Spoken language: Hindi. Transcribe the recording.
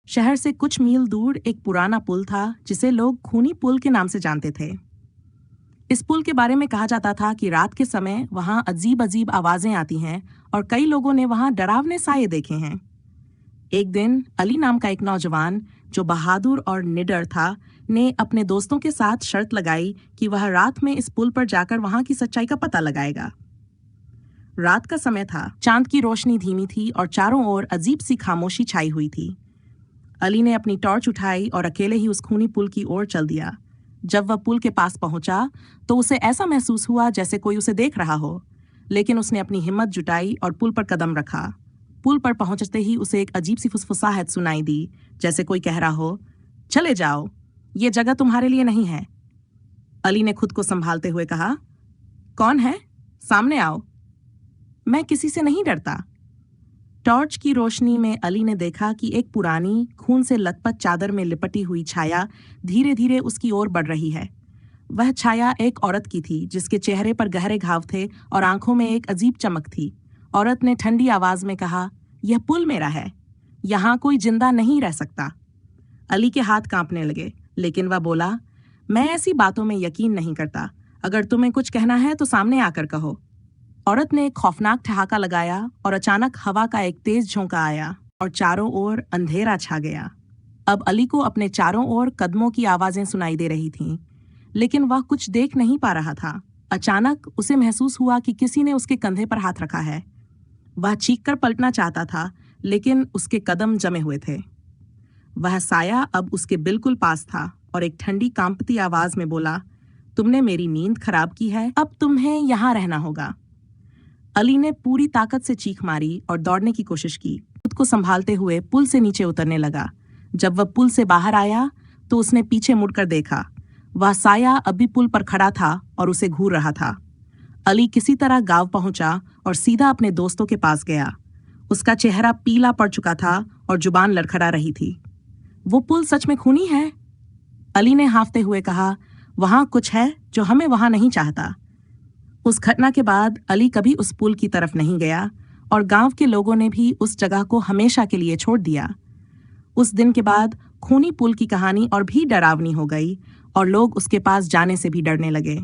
शहर से कुछ मील दूर एक पुराना पुल था जिसे लोग खूनी पुल के नाम से जानते थे। इस पुल के बारे में कहा जाता था कि रात के समय वहां अजीब अजीब आवाजें आती हैं और कई लोगों ने वहां डरावने साये देखे हैं। एक दिन अली नाम का एक नौजवान जो बहादुर और निडर था ने अपने दोस्तों के साथ शर्त लगाई कि वह रात में इस पुल पर जाकर वहां की सच्चाई का पता लगाएगा। रात का समय था, चांद की रोशनी धीमी थी और चारों ओर अजीब सी खामोशी छाई हुई थी। अली ने अपनी टॉर्च उठाई और अकेले ही उस खूनी पुल की ओर चल दिया। जब वह पुल के पास पहुंचा तो उसे ऐसा महसूस हुआ जैसे कोई उसे देख रहा हो, लेकिन उसने अपनी हिम्मत जुटाई और पुल पर कदम रखा। पुल पर पहुंचते ही उसे एक अजीब सी फुसफुसाहट सुनाई दी, जैसे कोई कह रहा हो, चले जाओ, ये जगह तुम्हारे लिए नहीं है। अली ने खुद को संभालते हुए कहा, कौन है? सामने आओ। मैं किसी से नहीं डरता। टॉर्च की रोशनी में अली ने देखा कि एक पुरानी खून से लथपथ चादर में लिपटी हुई छाया धीरे धीरे उसकी ओर बढ़ रही है। वह छाया एक औरत की थी जिसके चेहरे पर गहरे घाव थे और आंखों में एक अजीब चमक थी। औरत ने ठंडी आवाज में कहा, यह पुल मेरा है, यहाँ कोई जिंदा नहीं रह सकता। अली के हाथ कांपने लगे, लेकिन वह बोला, मैं ऐसी बातों में यकीन नहीं करता। अगर तुम्हें कुछ कहना है तो सामने आकर कहो। औरत ने एक खौफनाक ठहाका लगाया और अचानक हवा का एक तेज झोंका आया और चारों ओर अंधेरा छा गया। अब अली को अपने चारों ओर कदमों की आवाजें सुनाई दे रही थीं, लेकिन वह कुछ देख नहीं पा रहा था। अचानक उसे महसूस हुआ कि किसी ने उसके कंधे पर हाथ रखा है। वह चीखकर पलटना चाहता था, लेकिन उसके कदम जमे हुए थे। वह साया अब उसके बिल्कुल पास था और एक ठंडी कांपती आवाज में बोला, तुमने मेरी नींद खराब की है, अब तुम्हें यहाँ रहना होगा। अली ने पूरी ताकत से चीख मारी और दौड़ने की कोशिश की। खुद को संभालते हुए पुल से नीचे उतरने लगा। जब वह पुल से बाहर आया तो उसने पीछे मुड़कर देखा। वह साया अभी पुल पर खड़ा था और उसे घूर रहा था। अली किसी तरह गांव पहुंचा और सीधा अपने दोस्तों के पास गया। उसका चेहरा पीला पड़ चुका था और जुबान लड़खड़ा रही थी। वो पुल सच में खूनी है? अली ने हांफते हुए कहा, वहां कुछ है जो हमें वहां नहीं चाहता। उस घटना के बाद अली कभी उस पुल की तरफ नहीं गया और गांव के लोगों ने भी उस जगह को हमेशा के लिए छोड़ दिया। उस दिन के बाद खूनी पुल की कहानी और भी डरावनी हो गई और लोग उसके पास जाने से भी डरने लगे।